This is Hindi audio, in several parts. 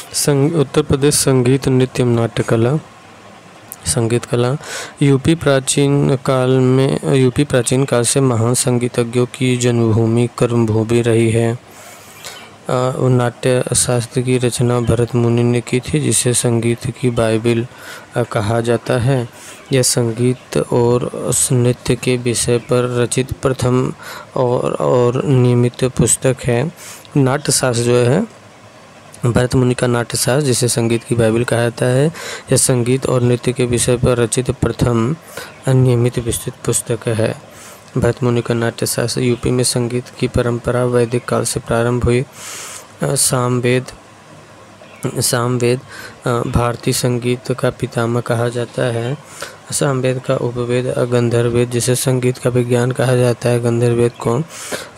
उत्तर प्रदेश संगीत नृत्य एवं नाट्य कला। संगीत कला यूपी प्राचीन काल से महान संगीतज्ञों की जन्मभूमि कर्मभूमि रही है। नाट्य शास्त्र की रचना भरत मुनि ने की थी, जिसे संगीत की बाइबिल कहा जाता है। यह संगीत और नृत्य के विषय पर रचित प्रथम और नियमित पुस्तक है। नाट्य शास्त्र जो है भरत मुनि का नाट्य शास्त्र, जिसे संगीत की बाइबिल कहा जाता है, यह संगीत और नृत्य के विषय पर रचित प्रथम अनियमित विस्तृत पुस्तक है। भरत मुनि का नाट्य शास्त्र। यूपी में संगीत की परंपरा वैदिक काल से प्रारंभ हुई। सामवेद भारतीय संगीत का पितामह कहा जाता है। सामवेद का उपवेद गंधर्ववेद, जिसे संगीत का विज्ञान कहा जाता है। गंधर्ववेद को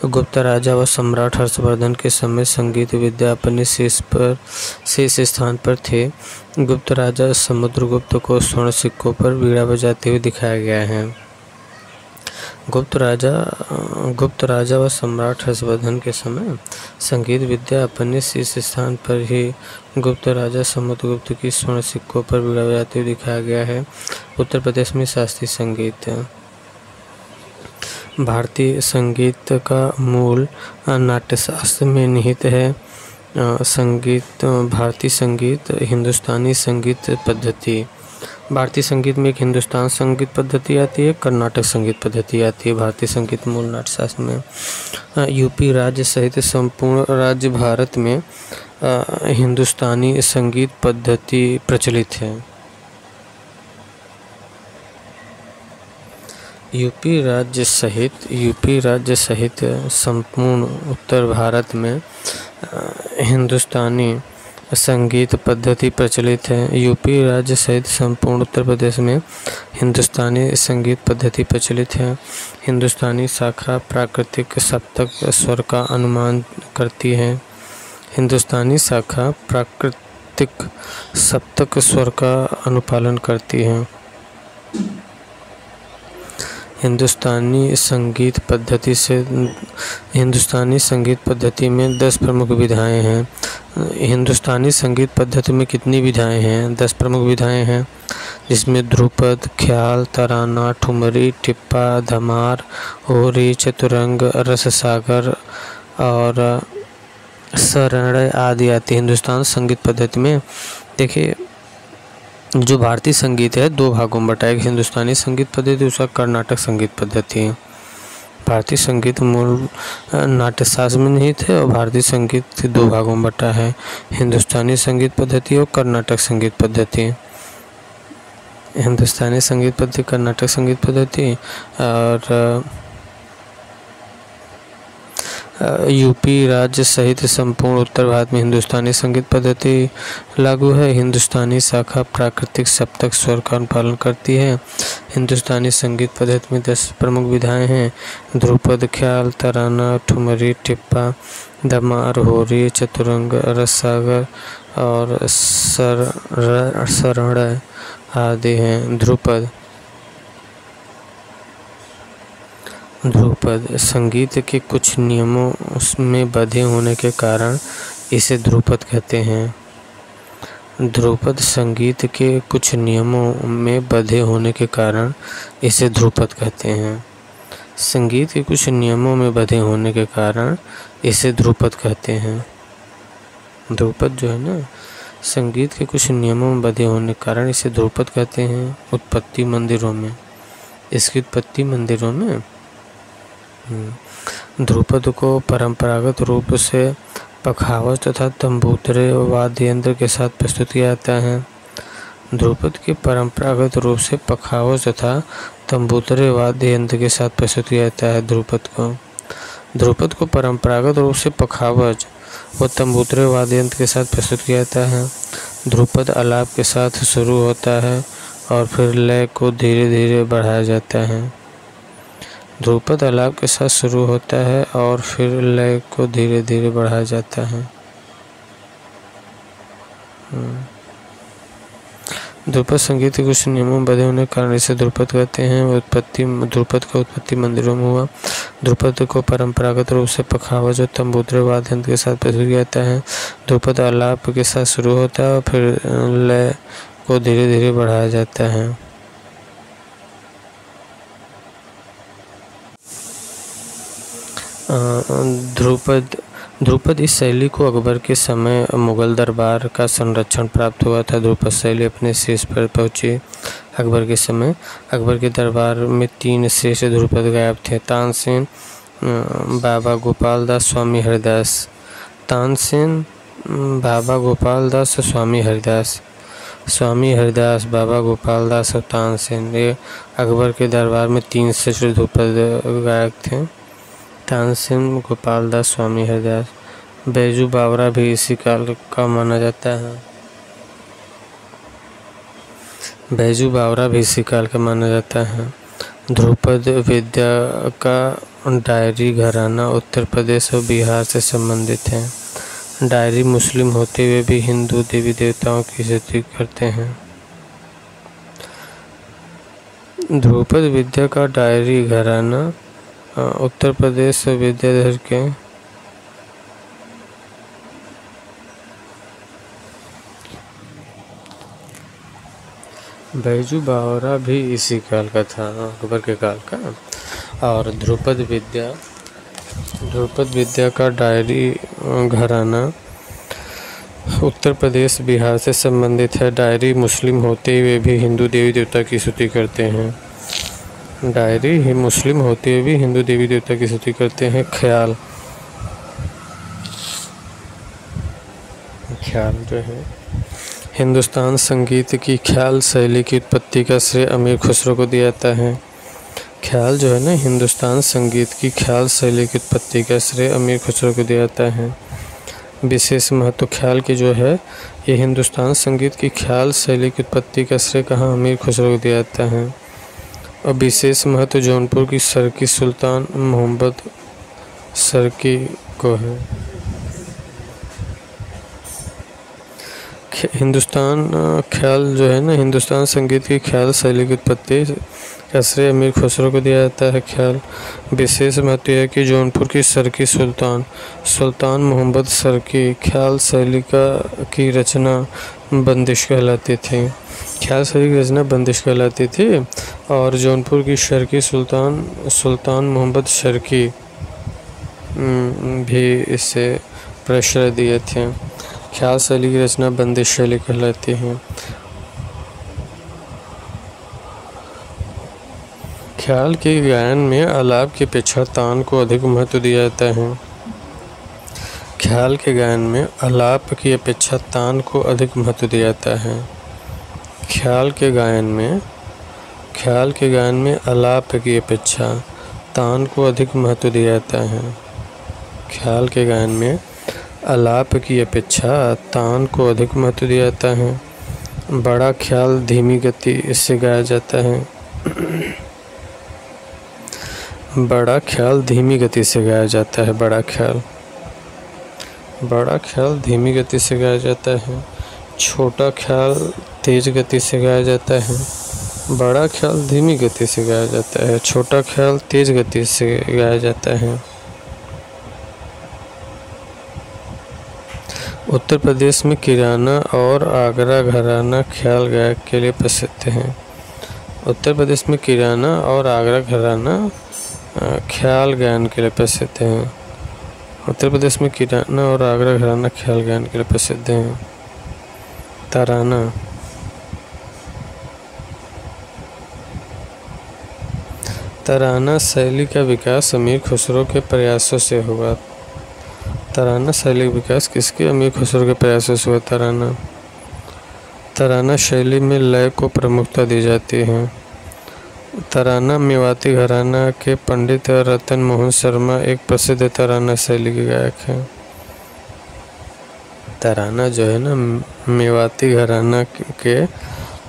गुप्त राजा व सम्राट हर्षवर्धन के समय संगीत विद्या अपने शेष स्थान पर थे। गुप्त राजा समुद्रगुप्त को स्वर्ण सिक्कों पर वीणा बजाते हुए दिखाया गया है। गुप्त राजा व सम्राट हर्षवर्धन के समय संगीत विद्या अपने शीर्ष स्थान पर ही गुप्त राजा समुद्रगुप्त की स्वर्ण सिक्कों पर वीणा बजाते हुए दिखाया गया है। उत्तर प्रदेश में शास्त्रीय संगीत। भारतीय संगीत का मूल नाट्यशास्त्र में निहित है। भारतीय संगीत हिंदुस्तानी संगीत पद्धति। भारतीय संगीत में एक हिंदुस्तान संगीत पद्धति आती है, कर्नाटक संगीत पद्धति आती है। भारतीय संगीत मूल नाट्यशास्त्र में यूपी राज्य सहित संपूर्ण राज्य भारत में हिंदुस्तानी संगीत पद्धति प्रचलित है। यूपी राज्य सहित संपूर्ण उत्तर भारत में हिंदुस्तानी संगीत पद्धति प्रचलित है। यूपी राज्य सहित संपूर्ण उत्तर प्रदेश में हिंदुस्तानी संगीत पद्धति प्रचलित है। हिंदुस्तानी शाखा प्राकृतिक सप्तक स्वर का अनुमान करती है। हिंदुस्तानी शाखा प्राकृतिक सप्तक स्वर का अनुपालन करती है। हिंदुस्तानी संगीत पद्धति में 10 प्रमुख विधाएं हैं। हिंदुस्तानी संगीत पद्धति में कितनी विधाएं हैं? 10 प्रमुख विधाएं हैं, जिसमें ध्रुपद, ख्याल, तराना, ठुमरी, टिप्पा, धमार, होरी, चतुरंग, रससागर और शरणय आदि आती है। हिंदुस्तान संगीत पद्धति में देखिए, जो भारतीय संगीत है 2 भागों में बटा है। एक हिंदुस्तानी संगीत पद्धति, दूसरा कर्नाटक संगीत पद्धति है। भारतीय संगीत मूल नाट्यशास्त्र में निहित है और भारतीय संगीत 2 भागों में बटा है, हिंदुस्तानी संगीत पद्धति और कर्नाटक संगीत पद्धति। हिंदुस्तानी संगीत पद्धति, कर्नाटक संगीत पद्धति। और यूपी राज्य सहित संपूर्ण उत्तर भारत में हिंदुस्तानी संगीत पद्धति लागू है। हिंदुस्तानी शाखा प्राकृतिक सप्तक स्वर का अनुपालन करती है। हिंदुस्तानी संगीत पद्धति में 10 प्रमुख विधाएं हैं। ध्रुपद, ख्याल, तराना, ठुमरी, टिप्पा, धमार, होरी, चतुरंग, रससागर और शरणय आदि हैं। ध्रुपद संगीत के कुछ नियमों में बंधे होने के कारण इसे ध्रुपद कहते हैं। ध्रुपद संगीत के कुछ नियमों में बंधे होने के कारण इसे ध्रुपद कहते हैं। संगीत के कुछ नियमों में बंधे होने के कारण इसे ध्रुपद कहते हैं। ध्रुपद जो है ना, संगीत के कुछ नियमों में बंधे होने के कारण इसे ध्रुपद कहते हैं। उत्पत्ति मंदिरों में, इसकी उत्पत्ति मंदिरों में ध्रुपद को परंपरागत रूप से पखावज तथा तंबूतरे वाद्य यंत्र के साथ प्रस्तुत किया जाता है। ध्रुपद के परंपरागत रूप से पखावज तथा तंबूतरे वाद्य यंत्र के साथ प्रस्तुत किया जाता है। ध्रुपद को परंपरागत रूप से पखावज व तंबूतरे वाद्य यंत्र के साथ प्रस्तुत किया जाता है। ध्रुपद आलाप के साथ शुरू होता है और फिर लय को धीरे धीरे बढ़ाया जाता है। ध्रुपद आलाप के साथ शुरू होता है और फिर लय को धीरे धीरे बढ़ाया जाता है। ध्रुपद संगीत के कुछ नियमों में बंधे होने के कारण इसे ध्रुपद कहते हैं। ध्रुपद का उत्पत्ति मंदिरों में हुआ। ध्रुपद को परंपरागत रूप से पखावज और तंबूद्र वाद्य यंत्र के साथ प्रस्तुत किया जाता है। ध्रुपद आलाप के साथ शुरू होता है और फिर लय को धीरे धीरे बढ़ाया जाता है। ध्रुपद इस शैली को अकबर के समय मुगल दरबार का संरक्षण प्राप्त हुआ था। ध्रुपद शैली अपने शीर्ष पर पहुंची अकबर के समय। अकबर के दरबार में 3 श्रेष्ठ ध्रुपद गायक थे, तानसेन, बाबा गोपाल दास, स्वामी हरिदास। तानसेन, बाबा गोपाल दास और स्वामी हरिदास। स्वामी हरिदास, बाबा गोपाल दास और तानसेन, ये अकबर के दरबार में 3 श्रेष्ठ ध्रुपद गायक थे, तानसेन, गोपाल दास, स्वामी हरिदास। बैजू बावरा भी इसी काल का माना जाता है। बैजू बावरा भी इसी काल का माना जाता है। ध्रुपद विद्या का डायरी घराना उत्तर प्रदेश और बिहार से संबंधित है। डायरी मुस्लिम होते हुए भी हिंदू देवी देवताओं की स्तुति करते हैं। ध्रुपद विद्या का डायरी घराना उत्तर प्रदेश और विद्याधर के बैजू बावरा भी इसी काल का था, अकबर के काल का। और ध्रुपद विद्या का डायरी घराना उत्तर प्रदेश बिहार से संबंधित है। डायरी मुस्लिम होते हुए भी हिंदू देवी देवता की स्तुति करते हैं। डायरी ही मुस्लिम होते हुए भी हिंदू देवी देवता की स्तुति करते हैं। ख्याल जो है, हिंदुस्तान संगीत की ख्याल शैली की उत्पत्ति का श्रेय अमीर खुसरो को दिया जाता है। ख्याल जो है ना, हिंदुस्तान संगीत की ख्याल शैली की उत्पत्ति का श्रेय अमीर खुसरो को दिया जाता है। विशेष महत्व ख्याल की जो है, ये हिंदुस्तान संगीत की ख्याल शैली की उत्पत्ति का श्रेय कहाँ अमीर खुसरो को दिया जाता है। और विशेष महत्व जौनपुर की सरकी सुल्तान मोहम्मद सरकी को है। हिंदुस्तान ख्याल जो है ना, हिंदुस्तान संगीत की ख्याल शैली की उत्पत्ति का श्रेय अमीर खुसरो को दिया जाता है। ख्याल विशेष महत्व है कि जौनपुर की सरकी सुल्तान मोहम्मद सरकी ख्याल शैली की रचना बंदिश कहलाती थी। ख्याल शैली की रचना बंदिश कहलाती थी। और जौनपुर की सरकी सुल्तान मोहम्मद सरकी भी इससे प्रश्रय दिए थे। ख्याल शैली की रचना बंदिश शैली कहलाती है। ख्याल के गायन में आलाप की अपेक्षा तान को अधिक महत्व दिया जाता है। ख्याल के गायन में आलाप की अपेक्षा तान को अधिक महत्व दिया जाता है। ख्याल के गायन में आलाप की अपेक्षा तान को अधिक महत्व दिया जाता है। ख्याल के गायन में आलाप की अपेक्षा तान को अधिक महत्व दिया जाता है। बड़ा ख्याल धीमी गति से गाया जाता है। बड़ा ख्याल धीमी गति से गाया जाता है। बड़ा ख्याल धीमी गति से गाया जाता है। छोटा ख्याल तेज गति से गाया जाता है। बड़ा ख्याल धीमी गति से गाया जाता है। छोटा ख्याल तेज गति से गाया जाता है। उत्तर प्रदेश में किराना और आगरा घराना ख्याल गायक के लिए प्रसिद्ध हैं। उत्तर प्रदेश में किराना और आगरा घराना ख्याल गायन के लिए प्रसिद्ध हैं। उत्तर प्रदेश में किराना और आगरा घराना ख्याल गायन के लिए प्रसिद्ध हैं। तराना शैली का विकास अमीर खुसरो के प्रयासों से हुआ। तराना शैली का विकास किसके? अमीर खुसरो के प्रयासों से हुआ। तराना शैली में लय को प्रमुखता दी जाती है। तराना मेवाती घराना के पंडित रतन मोहन शर्मा एक प्रसिद्ध तराना शैली के गायक हैं। तराना जो है ना, मेवाती घराना के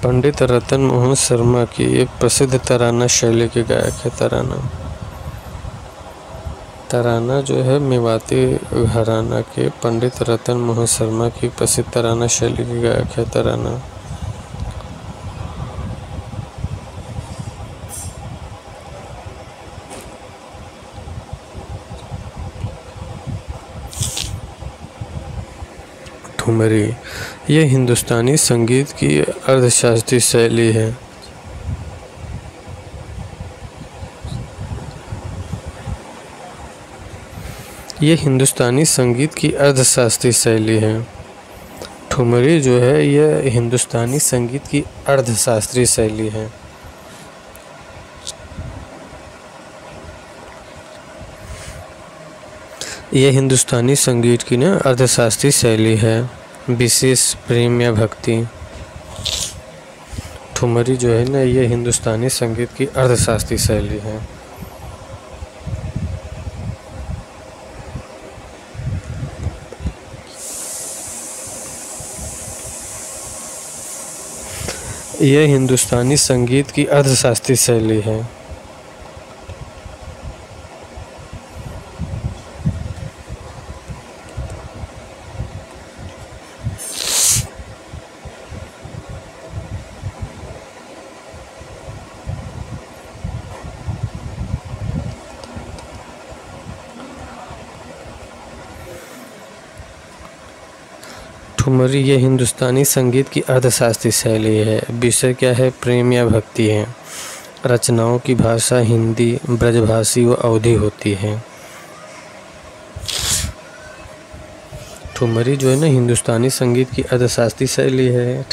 पंडित रतन मोहन शर्मा की एक प्रसिद्ध तराना शैली के गायक है। तराना जो है मेवाती घराना के पंडित रतन मोहन शर्मा की प्रसिद्ध तराना शैली के गायक है। तराना ठुमरी यह हिंदुस्तानी संगीत की अर्धशास्त्रीय शैली है। ये हिंदुस्तानी संगीत की अर्धशास्त्रीय शैली है। ठुमरी जो है यह हिंदुस्तानी संगीत की अर्धशास्त्रीय शैली है। यह हिंदुस्तानी संगीत की ना अर्धशास्त्रीय शैली है। विशेष प्रेम या भक्ति। ठुमरी जो है ना यह हिंदुस्तानी संगीत की अर्धशास्त्रीय शैली है। यह हिंदुस्तानी संगीत की अर्धशास्त्रीय शैली है। ठुमरी यह हिंदुस्तानी संगीत की अर्धशास्त्रीय शैली है। विषय क्या है? प्रेम या भक्ति है। रचनाओं की भाषा हिंदी, ब्रजभाषी व अवधी होती है। ठुमरी जो है ना हिंदुस्तानी संगीत की अर्धशास्त्रीय शैली है।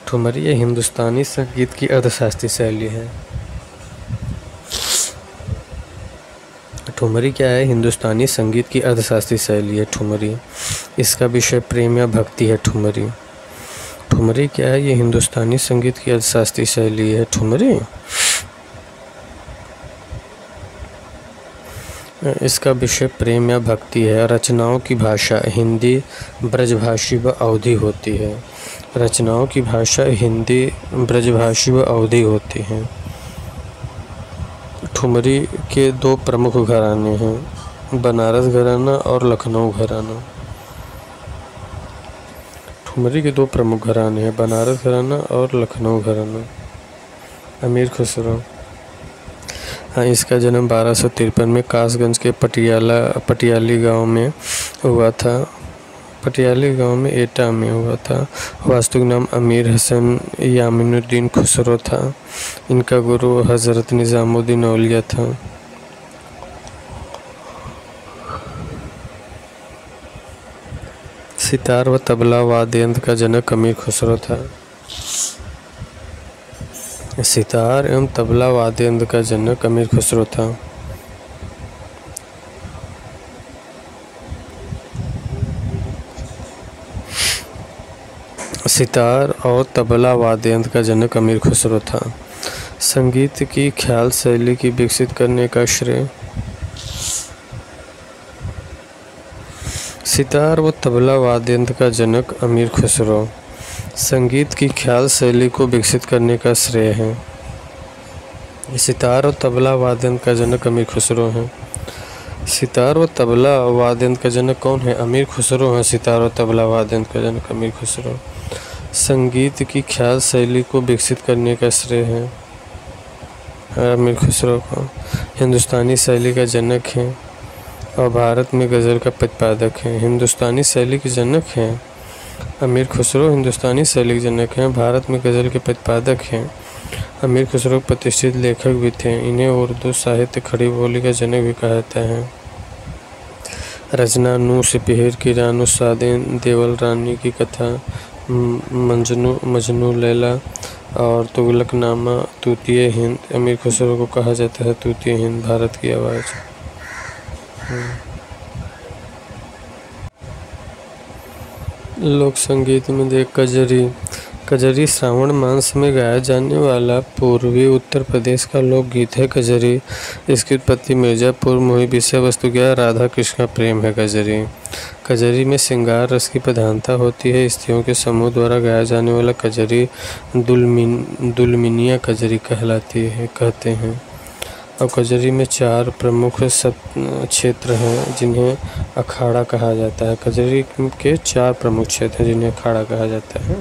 ठुमरी यह हिंदुस्तानी संगीत की अर्धशास्त्रीय शैली है। ठुमरी क्या है? हिंदुस्तानी संगीत की अर्धशास्त्रीय शैली है ठुमरी। इसका विषय प्रेम या भक्ति है ठुमरी। ठुमरी क्या है? ये हिंदुस्तानी संगीत की अर्धशास्त्रीय शैली है ठुमरी। इसका विषय प्रेम या भक्ति है। रचनाओं की भाषा हिंदी, ब्रजभाषी व अवधी होती है। रचनाओं की भाषा हिंदी, ब्रजभाषी व अवधी होती है। ठुमरी के दो प्रमुख घराने हैं, बनारस घराना और लखनऊ घराना। ठुमरी के दो प्रमुख घराने हैं, बनारस घराना और लखनऊ घराना। अमीर खुसरो, हाँ, इसका जन्म 1253 में कासगंज के पटियाली गांव में हुआ था। पटियाली गांव में एटा में हुआ था। वास्तविक नाम अमीर हसन यामिनुद्दीन खुसरो था। इनका गुरु हज़रत निज़ामुद्दीन औलिया था। सितार व तबला वाद्य यंत्र का जनक अमीर खुसरो था। सितार एवं तबला वाद्य यंत्र का जनक अमीर खुसरो था। सितार और तबला वाद्य यंत्र का जनक अमीर खुसरो था। संगीत की ख्याल शैली की विकसित करने का श्रेय सितार व तबला वाद्य यंत्र का जनक अमीर खुसरो। संगीत की ख्याल शैली को विकसित करने का श्रेय है। सितार और तबला वाद्य यंत्र का जनक अमीर खुसरो है। सितार व तबला वाद्य यंत्र का जनक कौन है? अमीर खुसरो है। सितार और तबला वाद्य यंत्र का जनक अमीर खुसरो। संगीत की ख्याल शैली को विकसित करने का श्रेय है अमीर खुसरो को। हिंदुस्तानी शैली का जनक है और भारत में गज़ल का प्रतिपादक है। हिंदुस्तानी शैली के जनक हैं अमीर खुसरो। हिंदुस्तानी शैली के जनक हैं, भारत में गज़ल के प्रतिपादक हैं। अमीर खुसरो प्रतिष्ठित लेखक भी थे। इन्हें उर्दू साहित्य खड़ी बोली का जनक भी कहा जाता है। रचना नूर सिपहिर की रानो सादेन, देवल रानी की कथा, मजनू लैला और तुगलकनामा, तूतिए हिंद। अमीर खुसरो को कहा जाता है तूतिए हिंद, भारत की आवाज़। लोक संगीत में देख कजरी। कजरी श्रावण मास में गाया जाने वाला पूर्वी उत्तर प्रदेश का लोकगीत है कजरी। इसकी उत्पत्ति मिर्ज़ापुर मुही। विषय वस्तु क्या है? राधा कृष्ण का प्रेम है कजरी। कजरी में श्रृंगार रस की प्रधानता होती है। स्त्रियों के समूह द्वारा गाया जाने वाला कजरी दुल्मिनिया कजरी कहते हैं। और कजरी में 4 प्रमुख क्षेत्र हैं जिन्हें अखाड़ा कहा जाता है। कजरी के 4 प्रमुख क्षेत्र हैं जिन्हें अखाड़ा कहा जाता है।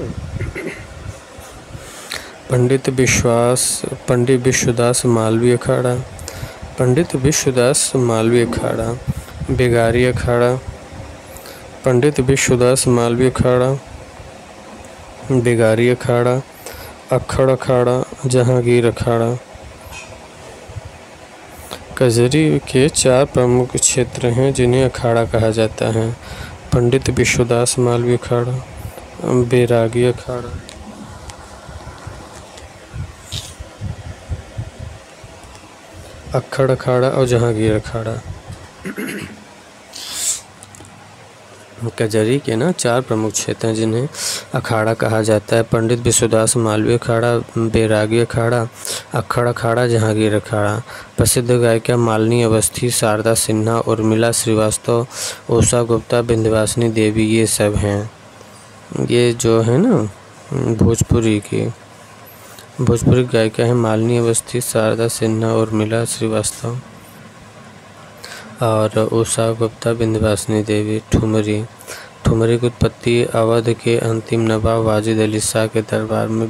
पंडित विश्वदास मालवी अखाड़ा, पंडित विश्वदास मालवी अखाड़ा, बेगारी अखाड़ा, पंडित विश्वदास मालवीय अखाड़ा, बेगारी अखाड़ा, अक्खड़ अखाड़ा, जहांगीर अखाड़ा। कजरी के 4 प्रमुख क्षेत्र हैं जिन्हें अखाड़ा कहा जाता है। पंडित विश्वदास मालवीय अखाड़ा, बैरागी अखाड़ा, अक्खड़ अखाड़ा और जहांगीर अखाड़ा। कजरी के 4 प्रमुख क्षेत्र हैं जिन्हें अखाड़ा कहा जाता है। पंडित विश्वदास मालवीय अखाड़ा, बैरागी अखाड़ा, अक्खड़ अखाड़ा, जहांगीर अखाड़ा। प्रसिद्ध गायिका मालिनी अवस्थी, शारदा सिन्हा, उर्मिला श्रीवास्तव, उषा गुप्ता, विंध्यवासिनी देवी, ये सब हैं। ये जो है ना भोजपुरी गायिका है मालिनी अवस्थी, शारदा सिन्हा, उर्मिला श्रीवास्तव और उषा गुप्ता, विंध्यवासिनी देवी। ठुमरी की उत्पत्ति अवध के अंतिम नवाब वाजिद अली शाह के दरबार में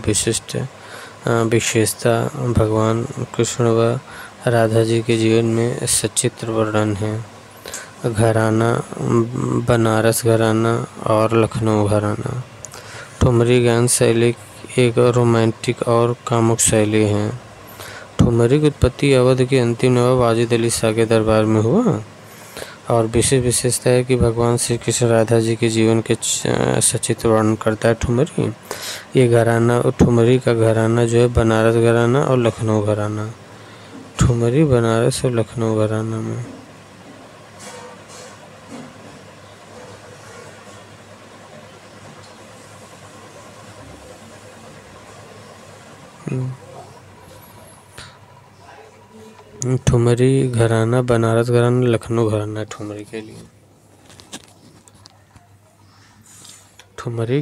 विशेषता भगवान कृष्ण व राधा जी के जीवन में सचित्र वर्णन है। घराना बनारस घराना और लखनऊ घराना। ठुमरी गायन शैली एक रोमांटिक और कामुक शैली है। ठुमरी की उत्पत्ति अवध के अंतिम नवाब वाजिद अली शाह के दरबार में हुआ और विशेषता है कि भगवान श्री कृष्ण राधा जी के जीवन के सचित्र वर्णन करता है ठुमरी। ये घराना ठुमरी का घराना जो है बनारस घराना और लखनऊ घराना। ठुमरी बनारस और लखनऊ घराना में। ठुमरी घराना बनारस घराना लखनऊ घराना। ठुमरी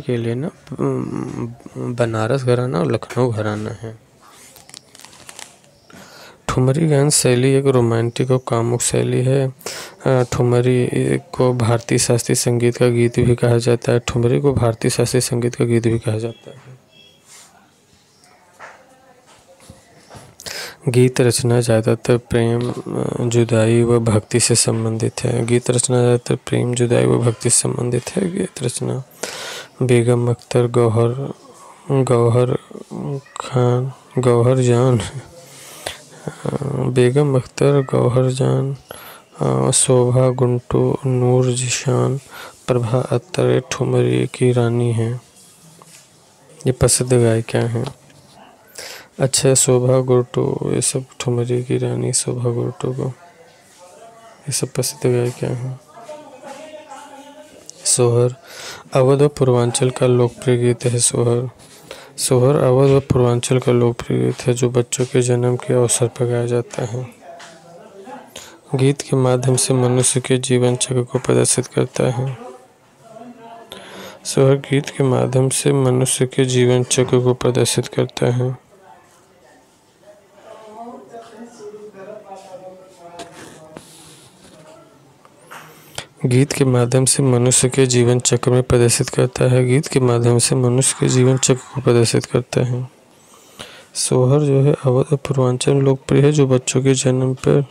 के लिए ना बनारस घराना और लखनऊ घराना है। ठुमरी गायन शैली एक रोमांटिक और कामुक शैली है। ठुमरी को भारतीय शास्त्रीय संगीत का गीत भी कहा जाता है। ठुमरी को भारतीय शास्त्रीय संगीत का गीत भी कहा जाता है। गीत रचना ज़्यादातर प्रेम, जुदाई व भक्ति से संबंधित है। गीत रचना ज़्यादातर प्रेम, जुदाई व भक्ति से संबंधित है। गीत रचना बेगम अख्तर, गौहर जान, बेगम अख्तर, गौहर जान, शोभा गुंटू, नूर जिशान, प्रभा अख्तर ठुमरी की रानी हैं। ये प्रसिद्ध गायिका हैं। अच्छा, शोभा गुर्टू, ये सब ठुमरी की रानी शोभा गुर्टू को, ये सब प्रसिद्ध गायिका हैं। सोहर अवध व पूर्वांचल का लोकप्रिय गीत है। सोहर अवध व पूर्वांचल का लोकप्रिय गीत है जो बच्चों के जन्म के अवसर पर गाया जाता है। गीत के माध्यम से मनुष्य के जीवन चक्र को प्रदर्शित करता है। सोहर गीत के माध्यम से मनुष्य के जीवन चक्र को प्रदर्शित करता है। गीत के माध्यम से मनुष्य के जीवन चक्र में प्रदर्शित करता है। गीत के माध्यम से मनुष्य के जीवन चक्र को प्रदर्शित करता है। सोहर जो है अवध पूर्वांचल में लोकप्रिय है जो बच्चों के जन्म पर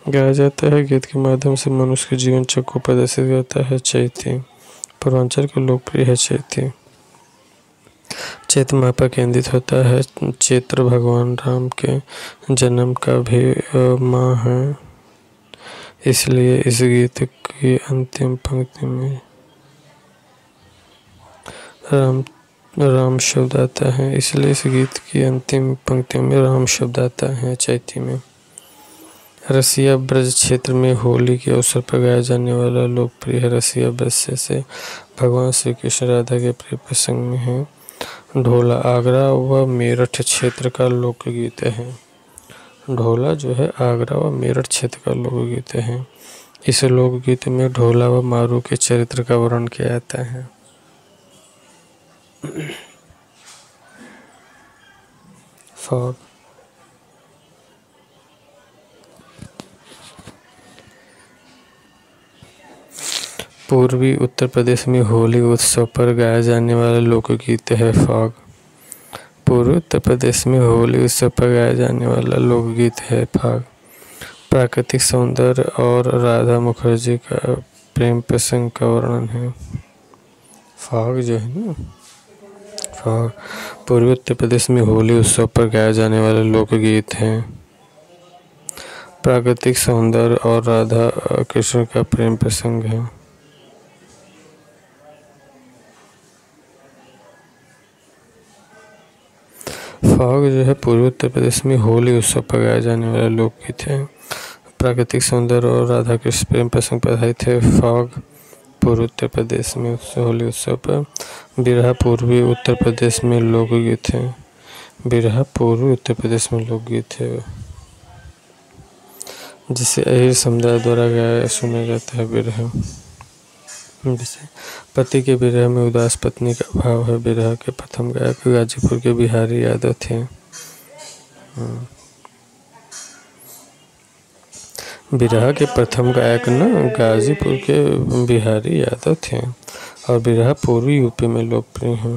गाया जाता है। गीत के माध्यम से मनुष्य के जीवन चक्र को प्रदर्शित करता है। चैती पूर्वांचल का लोकप्रिय है। चैत्र माह पर केंद्रित होता है। चैत्र भगवान राम के जन्म का भी माह है, इसलिए इस गीत की अंतिम पंक्ति में राम शब्द आता है। इसलिए इस गीत की अंतिम पंक्तियों में राम शब्द आता है चैती में। रसिया ब्रज क्षेत्र में होली के अवसर पर गाया जाने वाला लोकप्रिय है। रसिया ब्रज से भगवान श्री कृष्ण राधा के प्रिय प्रसंग में है। ढोला आगरा व मेरठ क्षेत्र का लोकगीत है। ढोला जो है आगरा व मेरठ क्षेत्र का लोकगीत है। इस लोकगीत में ढोला व मारू के चरित्र का वर्णन किया जाता है। फॉग पूर्वी उत्तर प्रदेश में होली उत्सव पर गाया जाने वाला लोकगीत है फॉग। पूर्वी उत्तर प्रदेश में होली उत्सव पर गाया जाने वाला लोकगीत है फॉग। प्राकृतिक सौंदर्य और राधा मुखर्जी का प्रेम प्रसंग का वर्णन है। फाग जो है ना, फाग पूर्वी उत्तर प्रदेश में होली उत्सव पर गाए जाने वाले लोकगीत हैं। प्राकृतिक सौंदर्य और राधा कृष्ण का प्रेम प्रसंग है। फाग जो है पूर्वी उत्तर प्रदेश में होली उत्सव पर गाए जाने वाले लोकगीत है। प्राकृतिक सौंदर्य और राधा कृष्ण प्रेम प्रसंग पर आधारित है। फाग पूर्वी उत्तर प्रदेश में होली उत्सव पर। बिरहा पूर्वी उत्तर प्रदेश में लोकगीत है। बिरहा पूर्वी उत्तर प्रदेश में लोकगीत है जिसे अहीर समुदाय द्वारा गाया सुना जाता है। बिरहा जैसे पति के विरह में उदास पत्नी का भाव है। बिरहा के प्रथम गायक गाजीपुर के बिहारी यादव थे। बिरहा के प्रथम गायक न गाजीपुर के बिहारी यादव थे और बिरहा पूर्वी यूपी में लोकप्रिय है।